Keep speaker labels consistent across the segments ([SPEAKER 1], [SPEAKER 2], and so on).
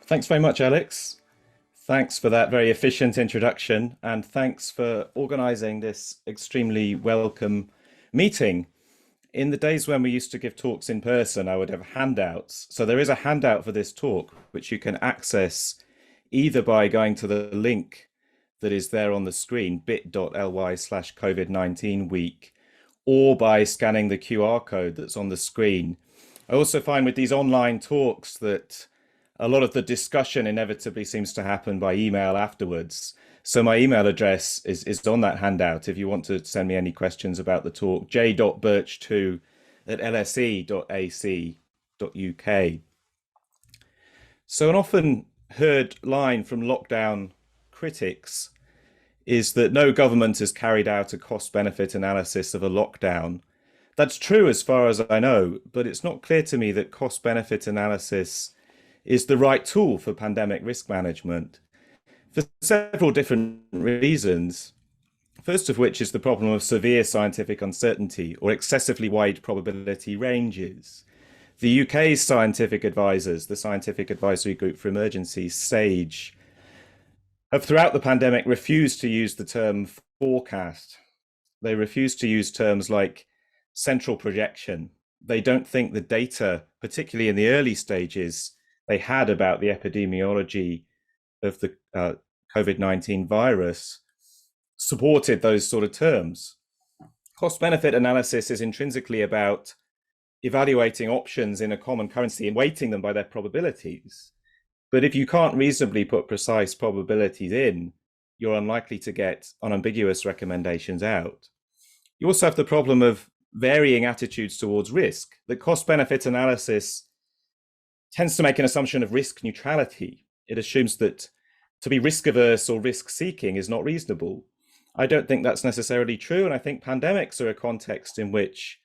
[SPEAKER 1] Thanks very much, Alex. Thanks for that very efficient introduction, and thanks for organizing this extremely welcome meeting. In the days when we used to give talks in person, I would have handouts. So there is a handout for this talk, which you can access either by going to the link that is there on the screen, bit.ly/COVID-19 week, or by scanning the QR code that's on the screen. I also find with these online talks that a lot of the discussion inevitably seems to happen by email afterwards. So my email address is on that handout if you want to send me any questions about the talk, j.birch2@lse.ac.uk. So an often heard line from lockdown critics is that no government has carried out a cost-benefit analysis of a lockdown. That's true as far as I know, but it's not clear to me that cost-benefit analysis is the right tool for pandemic risk management for several different reasons. First of which is the problem of severe scientific uncertainty or excessively wide probability ranges. The UK's scientific advisors, the Scientific Advisory Group for Emergencies, SAGE, have throughout the pandemic refused to use the term forecast. They refuse to use terms like central projection. They don't think the data, particularly in the early stages, they had about the epidemiology of the COVID-19 virus supported those sort of terms. Cost-benefit analysis is intrinsically about evaluating options in a common currency and weighting them by their probabilities. But if you can't reasonably put precise probabilities in, you're unlikely to get unambiguous recommendations out. You also have the problem of varying attitudes towards risk. The cost-benefit analysis tends to make an assumption of risk neutrality. It assumes that to be risk averse or risk seeking is not reasonable. I don't think that's necessarily true, and I think pandemics are a context in which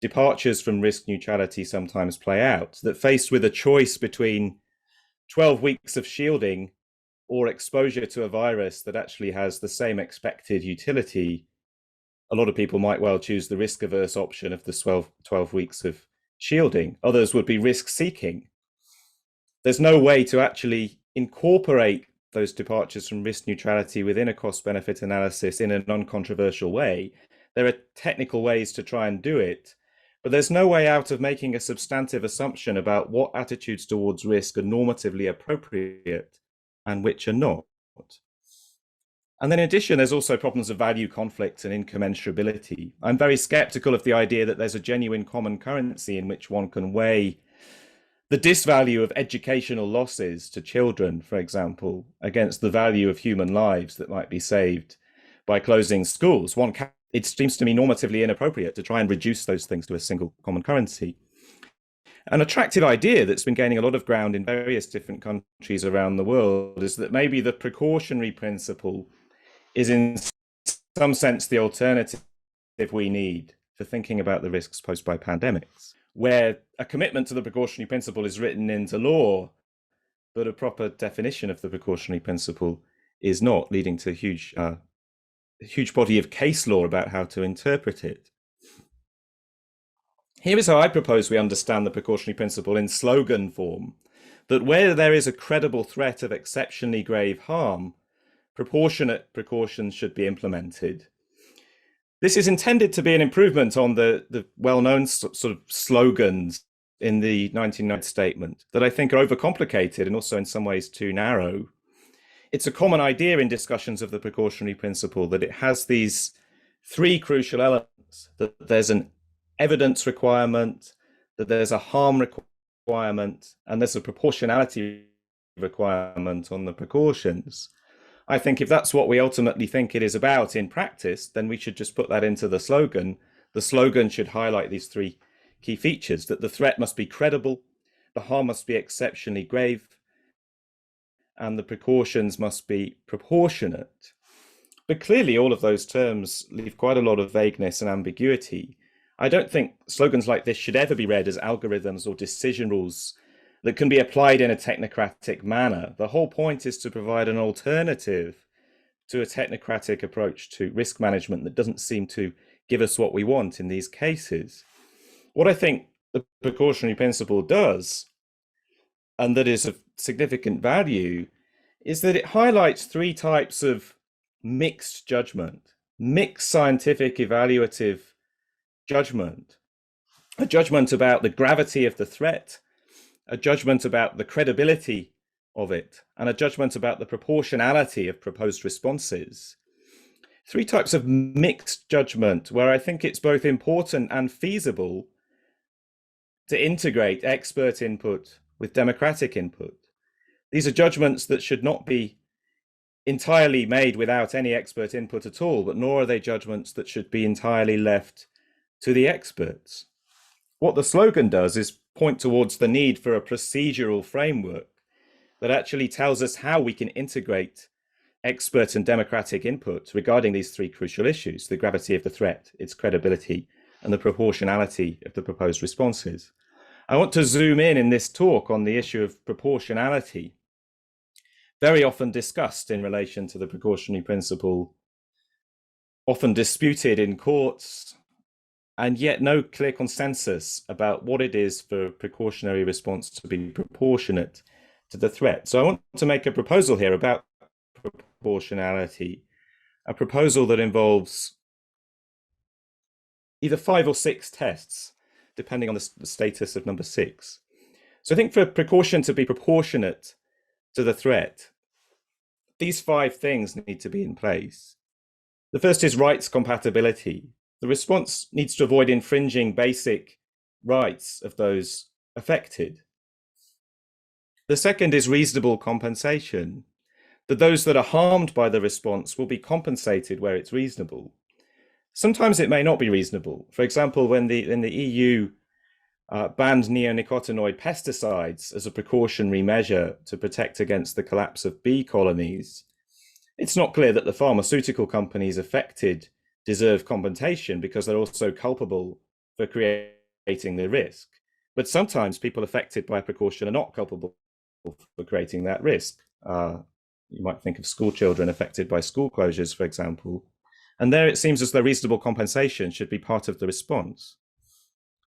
[SPEAKER 1] departures from risk neutrality sometimes play out, that faced with a choice between 12 weeks of shielding or exposure to a virus that actually has the same expected utility, a lot of people might well choose the risk averse option of the 12 weeks of shielding. Others would be risk seeking. There's no way to actually incorporate those departures from risk neutrality within a cost-benefit analysis in a non-controversial way. There are technical ways to try and do it, but there's no way out of making a substantive assumption about what attitudes towards risk are normatively appropriate and which are not. And then in addition, there's also problems of value conflict and incommensurability. I'm very skeptical of the idea that there's a genuine common currency in which one can weigh the disvalue of educational losses to children, for example, against the value of human lives that might be saved by closing schools. It seems to me normatively inappropriate to try and reduce those things to a single common currency. An attractive idea that's been gaining a lot of ground in various different countries around the world is that maybe the precautionary principle is in some sense the alternative we need for thinking about the risks posed by pandemics, where a commitment to the precautionary principle is written into law, but a proper definition of the precautionary principle is not, leading to a huge body of case law about how to interpret it. Here is how I propose we understand the precautionary principle in slogan form, that where there is a credible threat of exceptionally grave harm, proportionate precautions should be implemented. This is intended to be an improvement on the well-known sort of slogans in the 1990 statement that I think are overcomplicated and also in some ways too narrow. It's a common idea in discussions of the precautionary principle that it has these three crucial elements: that there's an evidence requirement, that there's a harm requirement, and there's a proportionality requirement on the precautions. I think if that's what we ultimately think it is about in practice, then we should just put that into the slogan. The slogan should highlight these three key features: that the threat must be credible, the harm must be exceptionally grave, and the precautions must be proportionate. But clearly all of those terms leave quite a lot of vagueness and ambiguity. I don't think slogans like this should ever be read as algorithms or decision rules that can be applied in a technocratic manner. The whole point is to provide an alternative to a technocratic approach to risk management that doesn't seem to give us what we want in these cases. What I think the precautionary principle does, and that is of significant value is that it highlights three types of mixed judgment, mixed scientific evaluative judgment, a judgment about the gravity of the threat, a judgment about the credibility of it, and a judgment about the proportionality of proposed responses. Three types of mixed judgment where I think it's both important and feasible to integrate expert input with democratic input. These are judgments that should not be entirely made without any expert input at all, but nor are they judgments that should be entirely left to the experts. What the slogan does is point towards the need for a procedural framework that actually tells us how we can integrate expert and democratic input regarding these three crucial issues: the gravity of the threat, its credibility, and the proportionality of the proposed responses. I want to zoom in this talk on the issue of proportionality, very often discussed in relation to the precautionary principle, often disputed in courts, and yet no clear consensus about what it is for a precautionary response to be proportionate to the threat. So I want to make a proposal here about proportionality, a proposal that involves either 5 or 6 tests, depending on the status of number 6. So I think for a precaution to be proportionate to the threat, these 5 things need to be in place. The first is rights-compatibility. The response needs to avoid infringing basic rights of those affected. The second is reasonable compensation, that those that are harmed by the response will be compensated where it's reasonable. Sometimes it may not be reasonable. For example, when the EU banned neonicotinoid pesticides as a precautionary measure to protect against the collapse of bee colonies, it's not clear that the pharmaceutical companies affected deserve compensation because they're also culpable for creating the risk. But sometimes people affected by a precaution are not culpable for creating that risk. You might think of school children affected by school closures, for example. And there it seems as though reasonable compensation should be part of the response.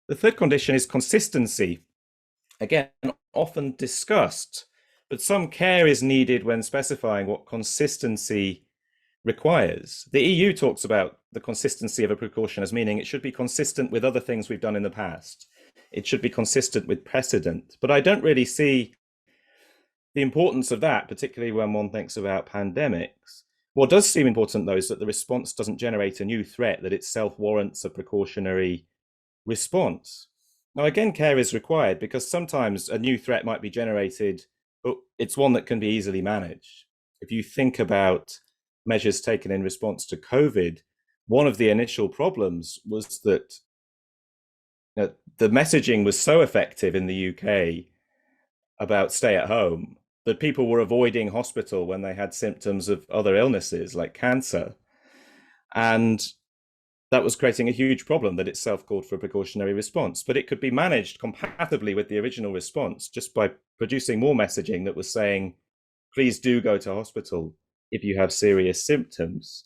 [SPEAKER 1] The third condition is consistency. Again, often discussed, but some care is needed when specifying what consistency requires. The EU talks about the consistency of a precaution as meaning it should be consistent with other things we've done in the past. It should be consistent with precedent. But I don't really see the importance of that, particularly when one thinks about pandemics. What does seem important, though, is that the response doesn't generate a new threat that itself warrants a precautionary response. Now, again, care is required because sometimes a new threat might be generated, but it's one that can be easily managed. If you think about measures taken in response to COVID, one of the initial problems was that the messaging was so effective in the UK about stay at home that people were avoiding hospital when they had symptoms of other illnesses like cancer. And that was creating a huge problem that itself called for a precautionary response. But it could be managed compatibly with the original response just by producing more messaging that was saying, please do go to hospital if you have serious symptoms.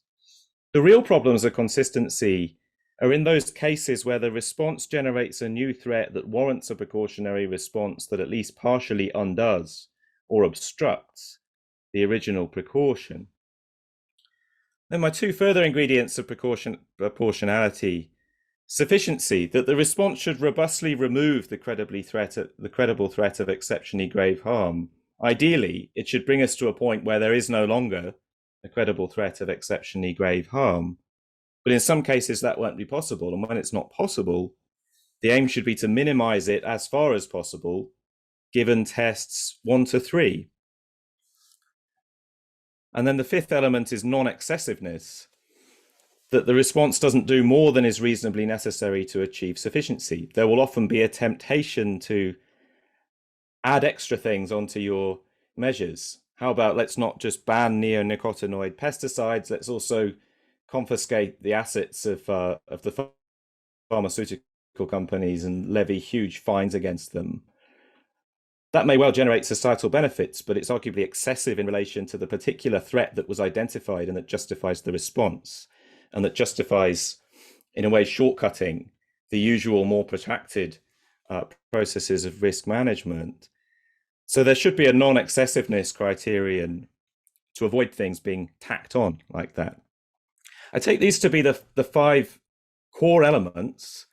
[SPEAKER 1] The real problems of consistency are in those cases where the response generates a new threat that warrants a precautionary response that at least partially undoes or obstructs the original precaution. Then my 2 further ingredients of proportionality: sufficiency, that the response should robustly remove the credible threat of exceptionally grave harm. Ideally, it should bring us to a point where there is no longer a credible threat of exceptionally grave harm. But in some cases that won't be possible. And when it's not possible, the aim should be to minimize it as far as possible, given tests 1 to 3. And then the 5th element is non-excessiveness, that the response doesn't do more than is reasonably necessary to achieve sufficiency. There will often be a temptation to add extra things onto your measures. How about let's not just ban neonicotinoid pesticides, let's also confiscate the assets of the pharmaceutical companies and levy huge fines against them. That may well generate societal benefits, but it's arguably excessive in relation to the particular threat that was identified and that justifies the response, and that justifies, in a way, shortcutting the usual more protracted processes of risk management. So there should be a non-excessiveness criterion to avoid things being tacked on like that. I take these to be the five core elements.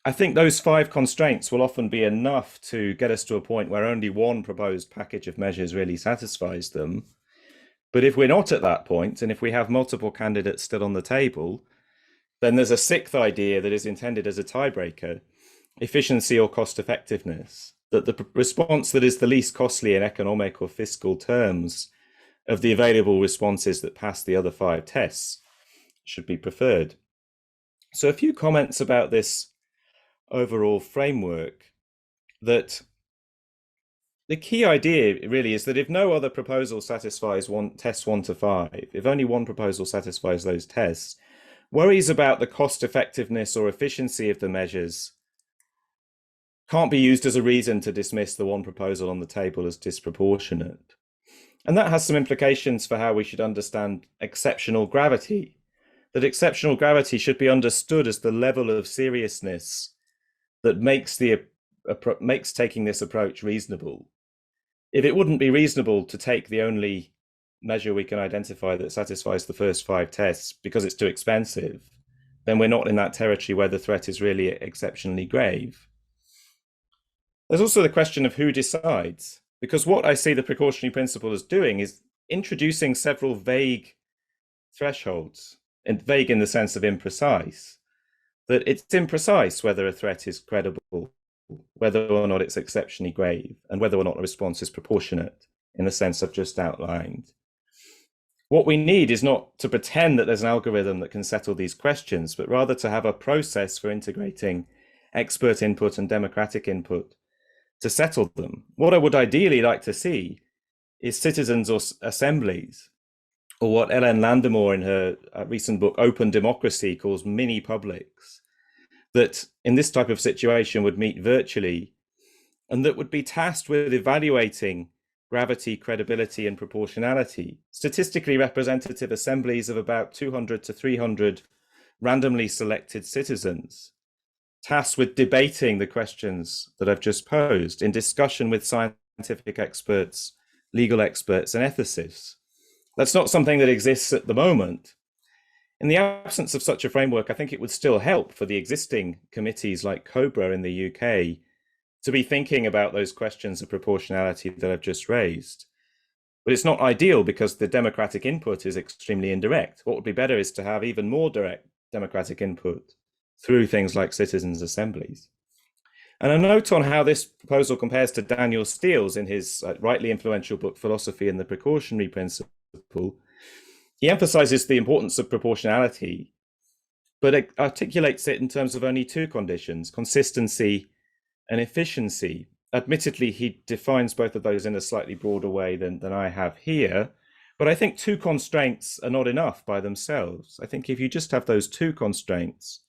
[SPEAKER 1] I think those five constraints will often be enough to get us to a point where only one proposed package of measures really satisfies them. But if we're not at that point, and if we have multiple candidates still on the table, then there's a sixth idea that is intended as a tiebreaker: efficiency or cost effectiveness, that the response that is the least costly in economic or fiscal terms of the available responses that pass the other five tests should be preferred. So a few comments about this overall framework. That the key idea really is that if no other proposal satisfies tests 1 to 5, if only one proposal satisfies those tests, worries about the cost effectiveness or efficiency of the measures can't be used as a reason to dismiss the one proposal on the table as disproportionate. And that has some implications for how we should understand exceptional gravity. That exceptional gravity should be understood as the level of seriousness that makes taking this approach reasonable. If it wouldn't be reasonable to take the only measure we can identify that satisfies the first five tests because it's too expensive, then we're not in that territory where the threat is really exceptionally grave. There's also the question of who decides, because what I see the precautionary principle as doing is introducing several vague thresholds, and vague in the sense of imprecise, that it's imprecise whether a threat is credible, whether or not it's exceptionally grave, and whether or not the response is proportionate in the sense I've just outlined. What we need is not to pretend that there's an algorithm that can settle these questions, but rather to have a process for integrating expert input and democratic input to settle them. What I would ideally like to see is citizens or assemblies, or what Ellen Landemore in her recent book Open Democracy calls mini publics, that in this type of situation would meet virtually and that would be tasked with evaluating gravity, credibility, and proportionality. Statistically representative assemblies of about 200 to 300 randomly selected citizens, tasked with debating the questions that I've just posed in discussion with scientific experts, legal experts, and ethicists. That's not something that exists at the moment. In the absence of such a framework, I think it would still help for the existing committees like COBRA in the UK to be thinking about those questions of proportionality that I've just raised. But it's not ideal because the democratic input is extremely indirect. What would be better is to have even more direct democratic input through things like citizens' assemblies. And a note on how this proposal compares to Daniel Steele's in his rightly influential book, Philosophy and the Precautionary Principle. He emphasizes the importance of proportionality, but it articulates it in terms of only two conditions: consistency and efficiency. Admittedly, he defines both of those in a slightly broader way than I have here, but I think two constraints are not enough by themselves. I think if you just have those two constraints,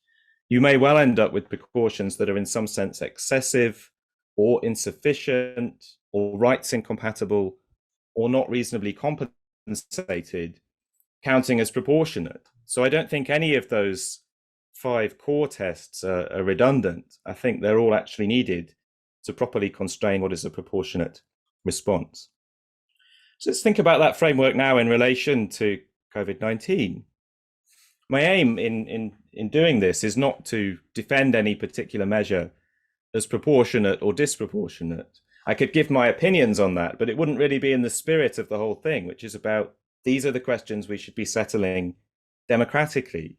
[SPEAKER 1] you may well end up with precautions that are in some sense excessive or insufficient or rights incompatible or not reasonably compensated, counting as proportionate. So I don't think any of those five core tests are redundant. I think they're all actually needed to properly constrain what is a proportionate response. So let's think about that framework now in relation to COVID-19. My aim in doing this is not to defend any particular measure as proportionate or disproportionate. I could give my opinions on that, but it wouldn't really be in the spirit of the whole thing, which is about these are the questions we should be settling democratically.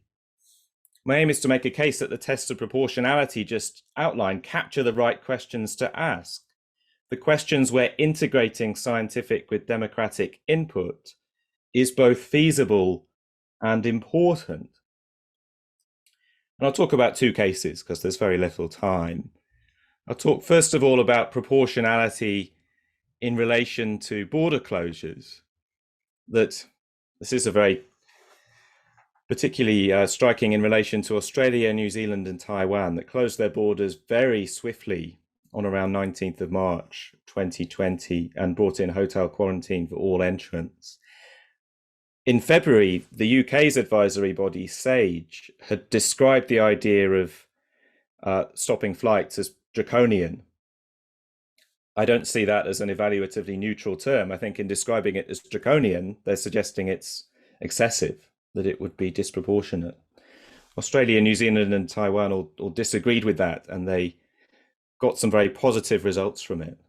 [SPEAKER 1] My aim is to make a case that the tests of proportionality just outlined capture the right questions to ask, the questions where integrating scientific with democratic input is both feasible and important. And I'll talk about two cases because there's very little time. I'll talk first of all about proportionality in relation to border closures. That this is a very particularly striking in relation to Australia, New Zealand, and Taiwan that closed their borders very swiftly on around 19th of March 2020 and brought in hotel quarantine for all entrants. In February, the UK's advisory body, SAGE, had described the idea of stopping flights as draconian. I don't see that as an evaluatively neutral term. I think in describing it as draconian, they're suggesting it's excessive, that it would be disproportionate. Australia, New Zealand, and Taiwan all disagreed with that, and they got some very positive results from it.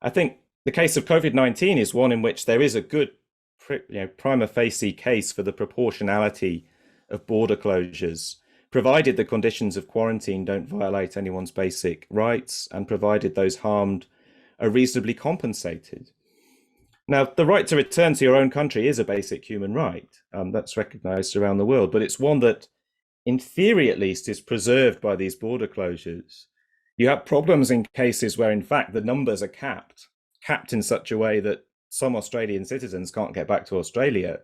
[SPEAKER 1] I think the case of COVID-19 is one in which there is a good, prima facie case for the proportionality of border closures, provided the conditions of quarantine don't violate anyone's basic rights and provided those harmed are reasonably compensated. Now, the right to return to your own country is a basic human right. That's recognized around the world, but it's one that, in theory at least, is preserved by these border closures. You have problems in cases where, in fact, the numbers are capped in such a way that some Australian citizens can't get back to Australia.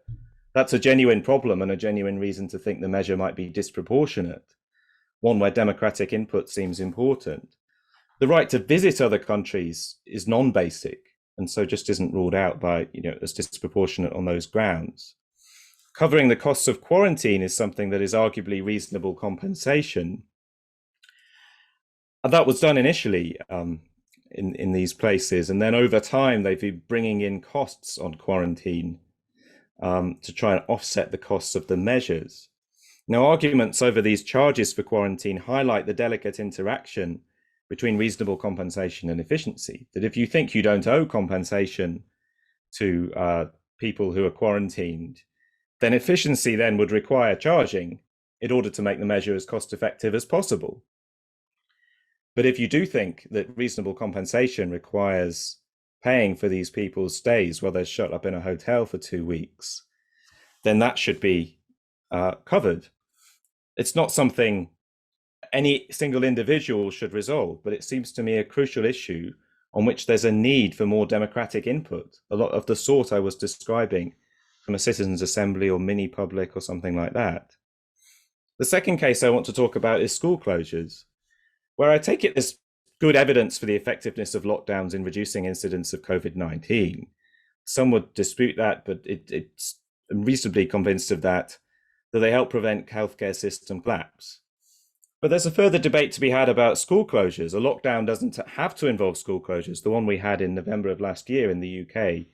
[SPEAKER 1] That's a genuine problem and a genuine reason to think the measure might be disproportionate, one where democratic input seems important. The right to visit other countries is non-basic, and so just isn't ruled out by, as disproportionate on those grounds. Covering the costs of quarantine is something that is arguably reasonable compensation. And that was done initially in these places, and then over time they've been bringing in costs on quarantine to try and offset the costs of the measures. Now, arguments over these charges for quarantine highlight the delicate interaction between reasonable compensation and efficiency. That if you think you don't owe compensation to people who are quarantined, then efficiency then would require charging in order to make the measure as cost effective as possible. But if you do think that reasonable compensation requires paying for these people's stays while they're shut up in a hotel for 2 weeks, then that should be covered. It's not something any single individual should resolve, but it seems to me a crucial issue on which there's a need for more democratic input, a lot of the sort I was describing from a citizens' assembly or mini public or something like that. The second case I want to talk about is school closures, where I take it there's good evidence for the effectiveness of lockdowns in reducing incidence of COVID-19. Some would dispute that, but I'm reasonably convinced of that they help prevent healthcare system collapse. But there's a further debate to be had about school closures. A lockdown doesn't have to involve school closures. The one we had in November of last year in the UK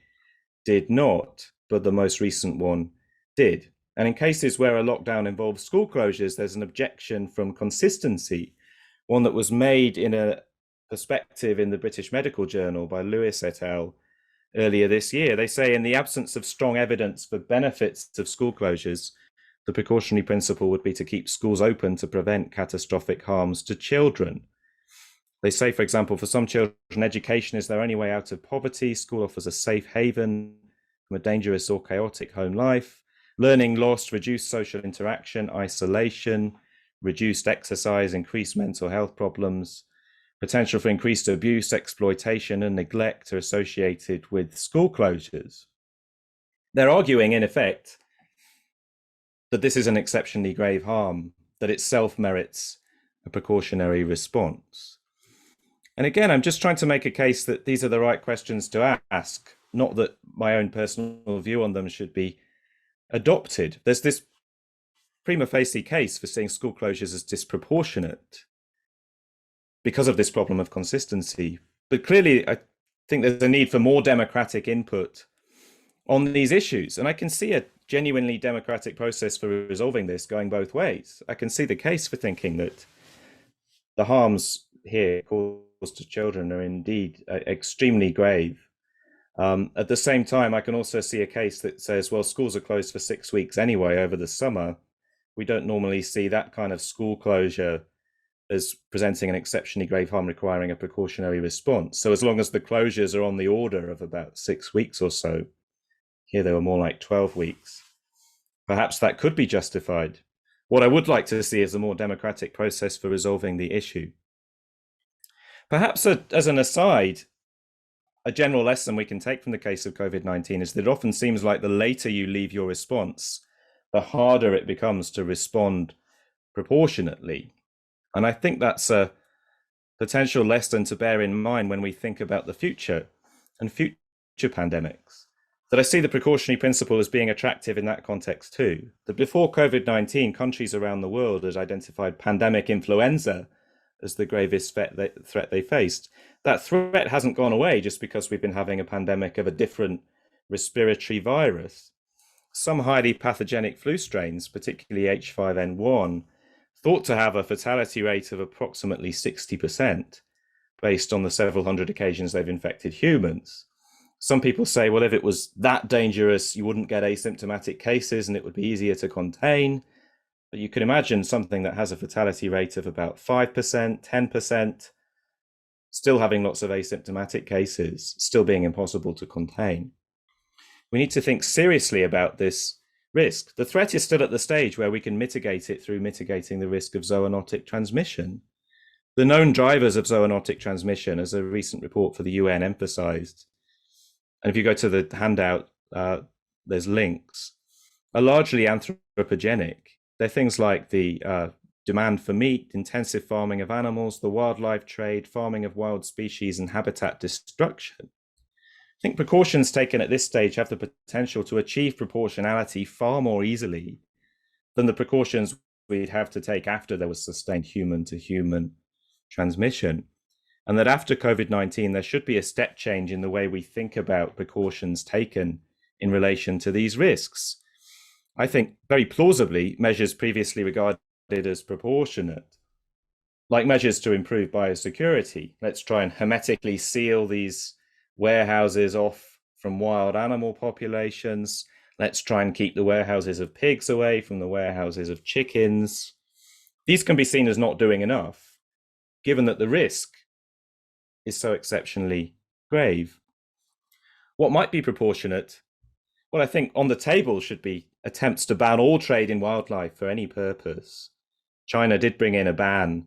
[SPEAKER 1] did not, but the most recent one did. And in cases where a lockdown involves school closures, there's an objection from consistency, one that was made in a perspective in the British Medical Journal by Lewis et al. Earlier this year. They say, in the absence of strong evidence for benefits of school closures, the precautionary principle would be to keep schools open to prevent catastrophic harms to children. They say, for example, for some children, education is their only way out of poverty. School offers a safe haven from a dangerous or chaotic home life. Learning loss, reduced social interaction, isolation, reduced exercise, increased mental health problems, potential for increased abuse, exploitation, and neglect are associated with school closures. They're arguing, in effect, that this is an exceptionally grave harm, that itself merits a precautionary response. And again, I'm just trying to make a case that these are the right questions to ask, not that my own personal view on them should be adopted. There's this prima facie case for seeing school closures as disproportionate because of this problem of consistency. But clearly, I think there's a need for more democratic input on these issues. And I can see a genuinely democratic process for resolving this going both ways. I can see the case for thinking that the harms here caused to children are indeed extremely grave. At the same time, I can also see a case that says, well, schools are closed for 6 weeks anyway over the summer. We don't normally see that kind of school closure as presenting an exceptionally grave harm requiring a precautionary response. So as long as the closures are on the order of about 6 weeks or so, here they were more like 12 weeks, perhaps that could be justified. What I would like to see is a more democratic process for resolving the issue. Perhaps as an aside, a general lesson we can take from the case of COVID-19 is that it often seems like the later you leave your response, the harder it becomes to respond proportionately. And I think that's a potential lesson to bear in mind when we think about the future and future pandemics. That I see the precautionary principle as being attractive in that context too. That before COVID-19, countries around the world had identified pandemic influenza as the gravest threat they faced. That threat hasn't gone away just because we've been having a pandemic of a different respiratory virus. Some highly pathogenic flu strains, particularly H5N1, thought to have a fatality rate of approximately 60% based on the several hundred occasions they've infected humans. Some people say, well, if it was that dangerous, you wouldn't get asymptomatic cases and it would be easier to contain. But you can imagine something that has a fatality rate of about 5%, 10%, still having lots of asymptomatic cases, still being impossible to contain. We need to think seriously about this risk. The threat is still at the stage where we can mitigate it through mitigating the risk of zoonotic transmission. The known drivers of zoonotic transmission, as a recent report for the UN emphasized, and if you go to the handout, there's links, are largely anthropogenic. They're things like the demand for meat, intensive farming of animals, the wildlife trade, farming of wild species, and habitat destruction. I think precautions taken at this stage have the potential to achieve proportionality far more easily than the precautions we'd have to take after there was sustained human-to-human transmission. And that after COVID-19, there should be a step change in the way we think about precautions taken in relation to these risks. I think very plausibly, measures previously regarded as proportionate, like measures to improve biosecurity. Let's try and hermetically seal these warehouses off from wild animal populations. Let's try and keep the warehouses of pigs away from the warehouses of chickens. These can be seen as not doing enough, given that the risk is so exceptionally grave. What might be proportionate? Well, I think on the table should be attempts to ban all trade in wildlife for any purpose. China did bring in a ban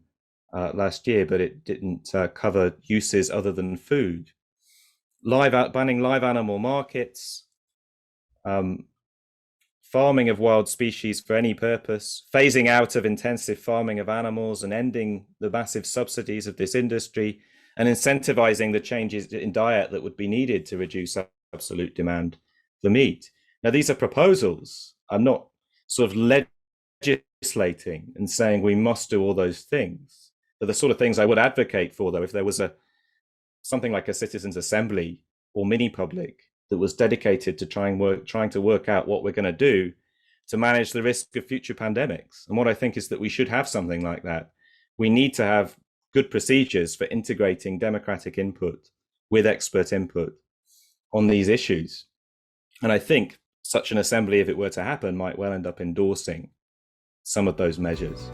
[SPEAKER 1] last year, but it didn't cover uses other than food. Banning live animal markets, farming of wild species for any purpose, phasing out of intensive farming of animals and ending the massive subsidies of this industry, and incentivizing the changes in diet that would be needed to reduce absolute demand for meat. Now, these are proposals. I'm not sort of legislating and saying we must do all those things. They're the sort of things I would advocate for, though, if there was something like a citizens' assembly or mini public that was dedicated to trying to work out what we're going to do to manage the risk of future pandemics. And what I think is that we should have something like that. We need to have good procedures for integrating democratic input with expert input on these issues. And I think such an assembly, if it were to happen, might well end up endorsing some of those measures.